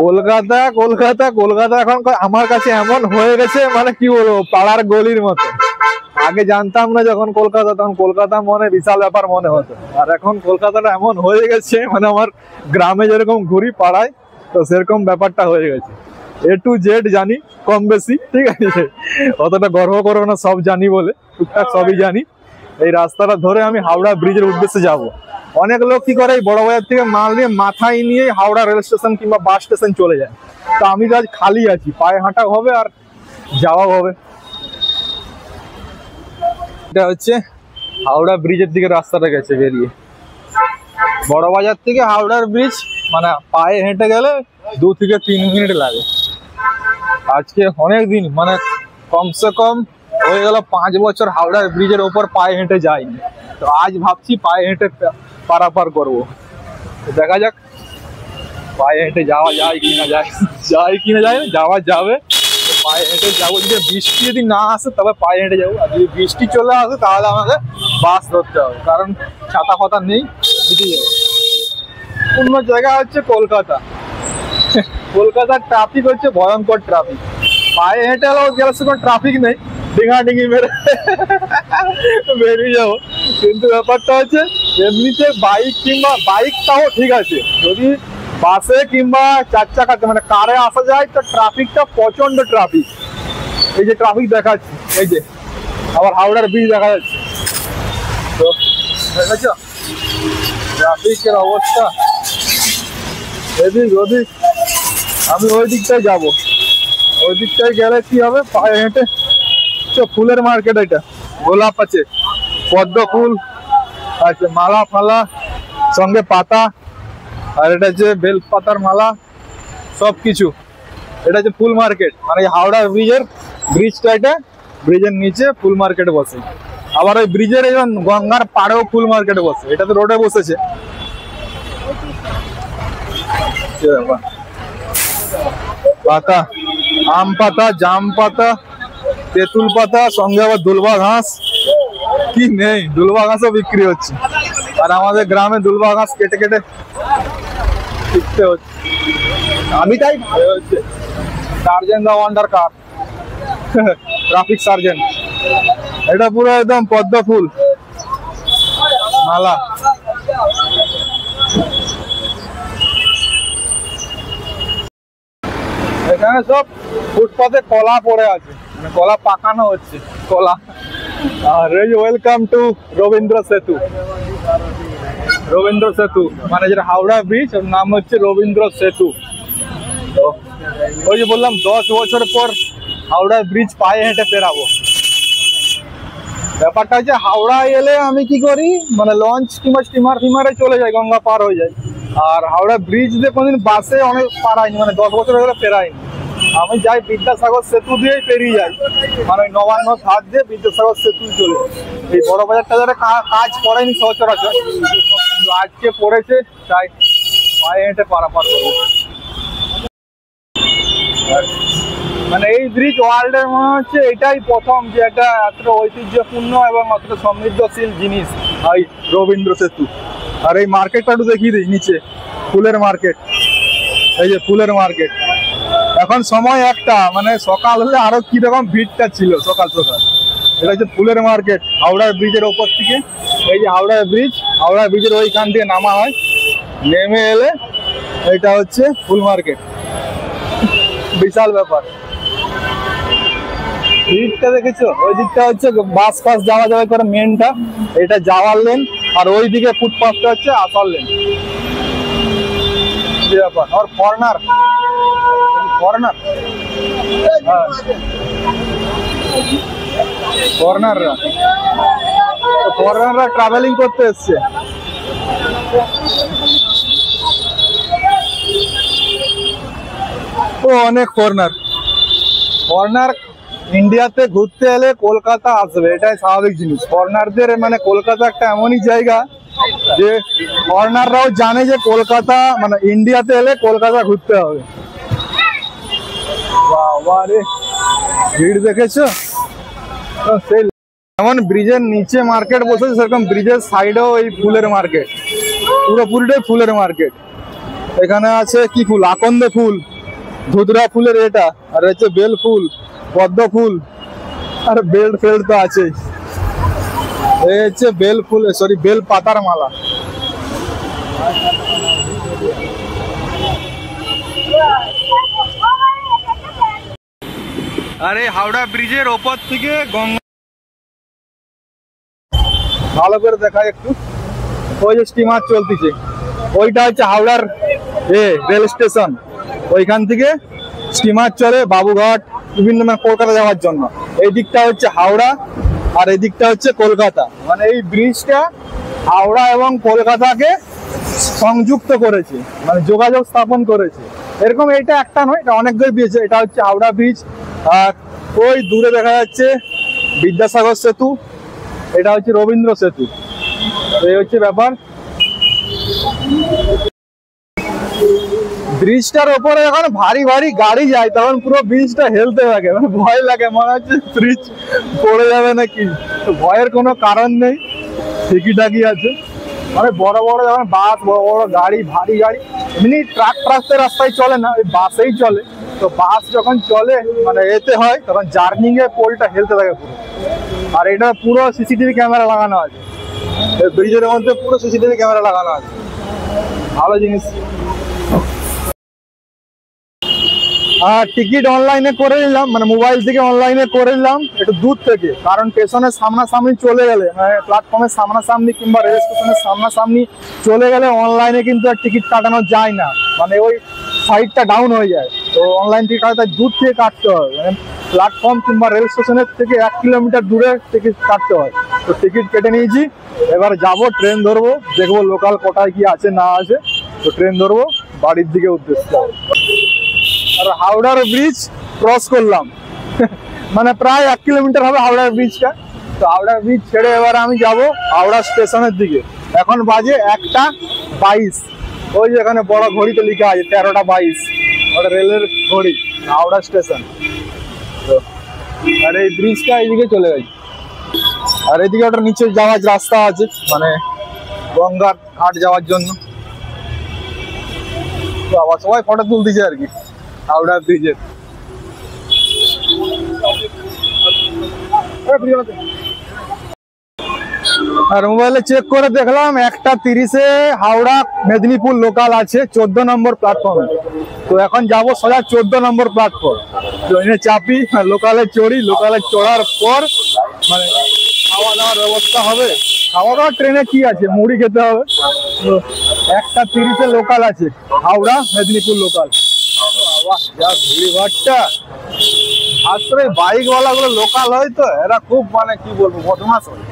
কলকাতা কলকাতা কলকাতা এখন আমার কাছে এমন হয়ে গেছে, মানে কি বলবো, পাড়ার গলির মতো। আগে জানতাম না যখন কলকাতা, তখন কলকাতা মনে বিশাল ব্যাপার মনে হতো। আর এখন কলকাতাটা এমন হয়ে গেছে, মানে আমার গ্রামে যেরকম ঘুরি পাড়ায়, তো সেরকম ব্যাপারটা হয়ে গেছে। A to Z জানি কম বেশি, ঠিক আছে, অতটা গর্ব করবো না, সব জানি বলে, টুকটাক সবই জানি। এই রাস্তাটা ধরে আমি হাওড়া ব্রিজের উদ্দেশ্যে যাব। অনেক লোক কি করে, এই বড় বাজার থেকে মাল নিয়ে মাথায় নিয়ে হাওড়া রেল স্টেশন কিংবা বাস স্টেশন চলে যায়। তো আমি তো আজ খালি আছি, পায়ে হাঁটা হবে আর যাওয়া হবে। এটা হচ্ছে হাওড়া ব্রিজের দিকে রাস্তাটা গেছে বেরিয়ে। বড় বাজার থেকে হাওড়ার ব্রিজ মানে পায়ে হেঁটে গেলে 2 থেকে 3 মিনিট লাগে। আজকে অনেক দিন, মানে কমসে কম হয়ে গেল 5 বছর হাওড়ার ব্রিজের ওপর পায়ে হেঁটে যাইনি। তো আজ ভাবছি পায়ে হেঁটে পারাপার করবো। দেখা যাক পায়ে হেঁটে যাওয়া যায় কিনা, যাওয়া যাবে। পায়ে হেঁটে যাবো, যদি বৃষ্টি যদি না আসে তবে পায়ে হেঁটে যাবো, আর যদি বৃষ্টি চলে আসে তাহলে আমাকে বাস ধরতে হবে, কারণ ছাতা ফাতা নেই, বুঝে যাবো। অন্য জায়গা হচ্ছে কলকাতা, কলকাতার ট্রাফিক হচ্ছে ভয়ঙ্কর ট্রাফিক। পায়ে হেঁটে গেলে কোনো ট্রাফিক নেই, ডিঙাডিঙি মেরে বেরিয়ে যাবো। কিন্তু ব্যাপারটা হচ্ছে এমনিতে বাইক কিংবা বাইকটাও ঠিক আছে, যদি বাসে কিংবা 4 চাকাতে মানে কারে আসা যায় তো ট্রাফিকটা প্রচন্ড ট্রাফিক। এই যে ট্রাফিক দেখাচ্ছি, এই যে আবার হাওড়ার ব্রিজ দেখা যাচ্ছে, তো দেখেছ ট্রাফিকের অবস্থা এদিক ওদিক। আমি ওই দিকটায় যাবো, ওই দিকটায় গেলে কি হবে, পায়ে হেঁটে। ফুলের মার্কেট, এটা গোলাপ আছে, পদ্ম ফুল আছে, মালা ফালা সঙ্গে পাতা, আর এটা হচ্ছে বেল পাতার মালা, সবকিছু। এটা হচ্ছে ফুল মার্কেট, মানে হাওড়া ব্রিজটা, এটা ব্রিজের নিচে ফুল মার্কেট বসে। আবার ওই ব্রিজের এই গঙ্গার পাড়েও ফুল মার্কেট বসে, এটা তো রোডে বসেছে। পাতা, আম পাতা, জাম পাতা, তেঁতুল পাতা, সঙ্গে আবার দুলবা ঘাস, কি নেই, দুলবা ঘাসও বিক্রি হচ্ছে। আর আমাদের গ্রামে দুলবা ঘাস কেটে কেটে শিখতে হচ্ছে। আমি তাই হচ্ছে সার্জেন্ট দা ওয়ান্ডার কার, ট্রাফিক সার্জেন্ট। এটা পুরো একদম পদ্ম ফুল মালা। এখানে সব ফুটপাতে কলা পড়ে আছে, মানে কলা পাকানো হচ্ছে, কলা। আর ওয়েলকাম টু রবীন্দ্র সেতু। রবীন্দ্র সেতু মানে যেটা হাওড়া ব্রিজ, ওর নাম হচ্ছে রবীন্দ্র সেতু। তো ওই যে বললাম 10 বছর পর হাওড়া ব্রিজ পায়ে হেঁটে পেরাবো। ব্যাপারটা হচ্ছে হাওড়ায় এলে আমি কি করি, মানে লঞ্চ কিংবা স্টিমারে চলে যাই, গঙ্গা পার হয়ে যায়। আর হাওড়া ব্রিজ দিয়ে কোনদিন বাসে অনেক পারাইনি, মানে 10 বছর হয়ে গেলে পেরাইনি। আমি যাই বিদ্যাসাগর সেতু দিয়েই পেরিয়ে যাই, মানে নবান্ন ঘাট দিয়ে বিদ্যাসাগর সেতু চলে। এই বড় বাজারটা যারা কাজ করেনি সচরাচর, আজকে পড়েছে, তাই পায়ে হেঁটে পারাপার করবো। মানে এই ব্রিজ ওয়ার্ল্ডের মনে হচ্ছে এটাই প্রথম যে একটা এতটা ঐতিহ্যপূর্ণ এবং অতটা সমৃদ্ধশীল জিনিস, এই রবীন্দ্র সেতু। আর এই মার্কেটটা একটু দেখিয়ে দিই, নিচে ফুলের মার্কেট, এই যে ফুলের মার্কেট। এখন সময় একটা, মানে সকাল হলে আরো কিরকম ভিড়টা ছিল সকাল সকাল। এটা হচ্ছে ফুলের মার্কেট হাওড়া ব্রিজের ওপর থেকে। এই যে হাওড়া ব্রিজের ওইখান দিয়ে নামা হয়, নেমে এলে এটা হচ্ছে ফুল মার্কেট। বিশাল ব্যাপার। ভিড়টা দেখেছো, ওই দিকটা হচ্ছে বাস ফাস যাওয়া যাওয়া করে মেনটা, এটা যাওয়ার লেন, আর ওই দিকে ফুটপাথটা হচ্ছে আসার লেন। ব্যাপার। আর ফরেনাররা ট্রাভেলিং করতে এসছে। ও অনেক ফরেনার ইন্ডিয়াতে ঘুরতে এলে কলকাতা আসবে, এটাই স্বাভাবিক জিনিস। ফরেনারদের মানে কলকাতা একটা এমনই জায়গা যে ফরেনাররাও জানে যে কলকাতা মানে ইন্ডিয়াতে এলে কলকাতা ঘুরতে হবে। বাবা রে, ভিড় দেখেছো? সেই যেমন ব্রিজের নিচে মার্কেট বসেছে, সেরকম ব্রিজের সাইডেও এই ফুলের মার্কেট, পুরোপুরিটাই ফুলের মার্কেট। এখানে আছে কি ফুল, আকন্দ ফুল, ধুতরা ফুলের এটা, আর হচ্ছে বেল ফুল, পদ্ম ফুল, আর বেল্ট ফেল্ট তো আছে। এই হচ্ছে বেল ফুল, সরি বেল পাতার মালা। আরে হাওড়া ব্রিজের ওপর থেকে গঙ্গা ভালো করে দেখা একটু, ওই যে স্টিমার চলতেছে, ওইটা হচ্ছে হাওড়ার রেল স্টেশন। ওইখান থেকে স্টিমার চলে বাবুঘাট বিভিন্ন কলকাতা যাওয়ার জন্য। এই দিকটা হচ্ছে হাওড়া আর এই দিকটা হচ্ছে কলকাতা। মানে এই ব্রিজটা হাওড়া এবং কলকাতাকে সংযুক্ত করেছে, মানে যোগাযোগ স্থাপন করেছে। এরকম এটা একটা নয়, এটা অনেকগুলো ব্রিজ। এটা হচ্ছে হাওড়া ব্রিজ, আর ওই দূরে দেখা যাচ্ছে বিদ্যাসাগর সেতু, এটা হচ্ছে রবীন্দ্র সেতু। এই হচ্ছে ব্যাপার। ব্রিজটার উপরে যখন ভারী ভারী গাড়ি যায় তখন পুরো ব্রিজটা হেলতে থাকে, মানে ভয় লাগে, মনে হচ্ছে ব্রিজ পড়ে যাবে নাকি। ভয়ের কোনো কারণ নেই, ঠিকই ঠাকই আছে। মানে বড় বড় যখন বাস, বড় বড় গাড়ি, ভারী গাড়ি, এমনি ট্রাক ট্রাকতে রাস্তায় চলে না, ওই বাসেই চলে। তো বাস যখন চলে মানে এতে হয়, তখন জার্নিং এ পোলটা হেলতে থাকে পুরো। আর এটা পুরো সিসিটিভি ক্যামেরা লাগানো আছে, ব্রিজের মধ্যে পুরো সিসিটিভি ক্যামেরা লাগানো আছে, ভালো জিনিস। আর টিকিট অনলাইনে করে নিলাম, মানে মোবাইল থেকে অনলাইনে করে নিলাম একটু দূর থেকে, কারণ স্টেশনের সামনাসামনি চলে গেলে, মানে প্ল্যাটফর্মের সামনাসামনি কিংবা রেল স্টেশনের সামনাসামনি চলে গেলে অনলাইনে কিন্তু আর টিকিট কাটানো যায় না, মানে ওই সাইডটা ডাউন হয়ে যায়। তো অনলাইন টিকিট কাটাতে দূর থেকে কাটতে হয়, মানে প্ল্যাটফর্ম কিংবা রেল স্টেশনের থেকে 1 কিলোমিটার দূরে টিকিট কাটতে হয়। তো টিকিট কেটে নিয়েছি, এবার যাবো, ট্রেন ধরবো, দেখবো লোকাল কোটায় কি আছে না আছে। তো ট্রেন ধরবো, বাড়ির দিকে উদ্দেশ্য। আর হাওড়ার ব্রিজ ক্রস করলাম, মানে প্রায় 1 কিলোমিটার হবে হাওড়ার ব্রিজটা। তো হাওড়ার ব্রিজ ছেড়ে এবার আমি যাব হাওড়া স্টেশনের দিকে। এখন বাজে 1:22। ওই যে এখানে বড় ঘড়িতে লেখা আছে 13:22, ওটা রেলের ঘড়ি, হাওড়া স্টেশন। তো আর এই ব্রিজটা এইদিকে চলে গেছে, আর এইদিকে ওটা নিচে যাওয়ার রাস্তা আছে, মানে গঙ্গার ঘাট যাওয়ার জন্য। তো আবার সবাই ফটো তুলতেছে আর কি হাওড়া ব্রিজের। আর মোবাইলে চেক করে দেখলাম 1:30-এ হাওড়া মেদিনীপুর লোকাল আছে 14 নম্বর প্ল্যাটফর্মে। তো এখন যাব সোজা 14 নম্বর প্ল্যাটফর্ম, ট্রেনে চাপি, লোকালে চড়ি, লোকালে চড়ার পর মানে খাওয়া দাওয়ার ব্যবস্থা হবে। খাওয়া দাওয়া ট্রেনে কি আছে, মুড়ি খেতে হবে। তো 1:30-এ লোকাল আছে হাওড়া মেদিনীপুর লোকাল। যা ভিড়ভাড়টা, আসলে বাইকওয়ালা গুলো লোকাল হয় তো এরা খুব মানে কি বলবো বদমাশ হয়,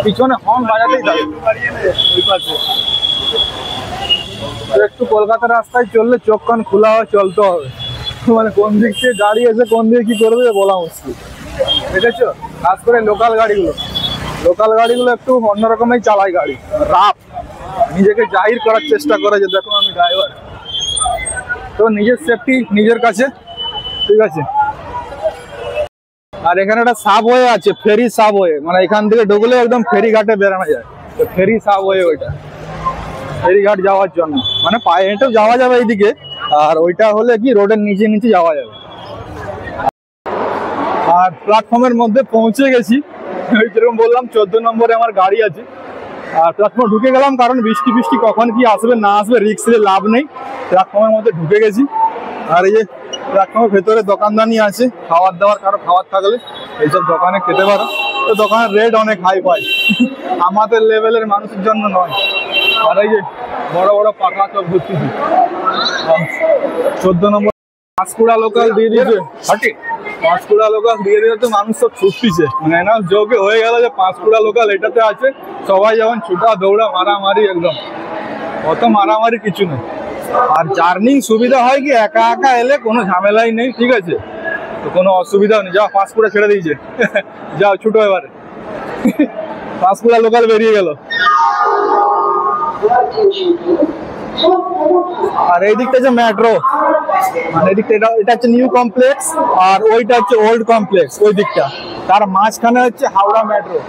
পিছনে হর্ন বাজাতেই থাকে। একটু কলকাতা রাস্তায় চললে চোখ কান খোলা হয়, চলতে হবে, মানে কোন দিক থেকে গাড়ি এসে কোন দিকে কি করবে বলা মুশকিল, দেখেছো। খাস করে লোকাল গাড়িগুলো একটু অন্যরকমই চালায় গাড়ি, রাফ, নিজেকে জাহির করার চেষ্টা করে যে দেখো আমি ড্রাইভার। তো নিজের সেফটি নিজের কাছে, ঠিক আছে। আর এখানে একটা সাবওয়ে আছে, ফেরি সাবওয়ে, মানে এখান থেকে ঢুকলে একদম ফেরি ঘাটে বেরানো যায়। তো ফেরি সাবওয়ে, ওইটা ফেরি ঘাট যাওয়ার জন্য, মানে পায়ে হেঁটেও যাওয়া যাবে এইদিকে, আর ওইটা হলে কি রোডের নিচে নিচে যাওয়া যাবে। আর প্ল্যাটফর্মের মধ্যে পৌঁছে গেছি, যেরকম বললাম 14 নম্বরে আমার গাড়ি আছে। আর প্ল্যাটফর্মে ঢুকে গেলাম, কারণ বৃষ্টি কখন কি আসবে না আসবে রিস্ক নিয়ে লাভ নেই। প্ল্যাটফর্মের মধ্যে ঢুকে গেছি। আর এই যে প্ল্যাটফর্মের ভেতরে দোকানদানি আছে, খাবার দাবার, কারো খাবার থাকলে এইসব দোকানে খেতে পারো। তো দোকানের রেট অনেক হাই ফাই, আমাদের লেভেলের মানুষের জন্য নয়। আর এই যে বড় বড় পাকা সব ভর্তি, 14 নম্বর পাঁশকুড়া লোকাল দিয়ে দিয়েছে, পাঁশকুড়া লোকাল দিয়ে দিয়েছে। তো মানুষ সব ছুটতিছে, মানে না যোগে হয়ে গেল যে পাঁশকুড়া লোকাল এটাতে আছে, সবাই যখন ছুটা দৌড়া মারামারি, একদম অত মারামারি কিছু নেই। আর জার্নিং সুবিধা হয় কি, একা একা এলে কোনো ঝামেলাই নেই, ঠিক আছে। তো কোনো অসুবিধাও নেই। যাও, পাঁশকুড়া ছেড়ে দিয়েছে, যাও ছুটো এবারে। পাঁশকুড়া লোকাল বেরিয়ে গেল। আর এই দিকটা হচ্ছে মেট্রো, মানে এই দিকটা এটা হচ্ছে নিউ কমপ্লেক্স, আর ওইটা হচ্ছে ওল্ড কমপ্লেক্স ওই দিকটা। তার মাঝখানে হচ্ছে হাওড়া মেট্রো,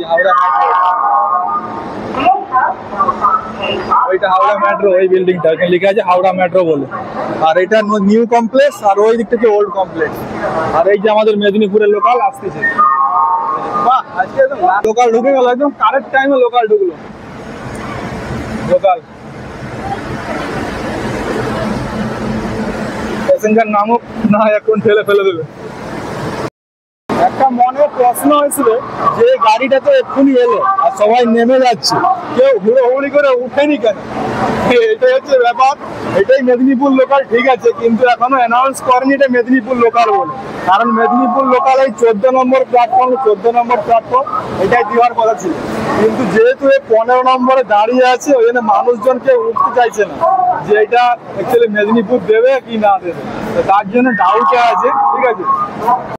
হাওড়া মেট্রো। ওইটা হাওড়া মেট্রো, ওই বিল্ডিংটা এখানে লেখা আছে হাওড়া মেট্রো বলে। আর এটা নিউ কমপ্লেক্স, আর ওই দিক থেকে ওল্ড কমপ্লেক্স। আর এই যে আমাদের মেদিনীপুরের লোকাল আসতেছে। বাহ, আজকে একদম লোকাল ঢুকে গেল, একদম কারেক্ট টাইমে লোকাল ঢুকলো। লোকাল প্যাসেঞ্জার নামুক না, এখন ফেলে দেবে। একটা মনে প্রশ্ন হয়েছিল যে গাড়িটা তো এক্ষুনি এলো আর সবাই নেমে যাচ্ছে, কেউ হুড়োহুড়ি করে উঠেনি কেন? এটাই হচ্ছে ব্যাপার। এটাই মেদিনীপুর লোকাল, ঠিক আছে, কিন্তু এখনো অ্যানাউন্স করেনি এটা মেদিনীপুর লোকাল বলে। কারণ মেদিনীপুর লোকাল এই 14 নম্বর প্ল্যাটফর্ম, 14 নম্বর প্ল্যাটফর্ম এটাই দেওয়ার কথা ছিল, কিন্তু যেহেতু এই 15 নম্বরে দাঁড়িয়ে আছে ওই জন্য মানুষজনকে উঠতে চাইছে না যে এটা অ্যাকচুয়ালি মেদিনীপুর দেবে কি না দেবে, তার জন্য ডাউটে আছে, ঠিক আছে।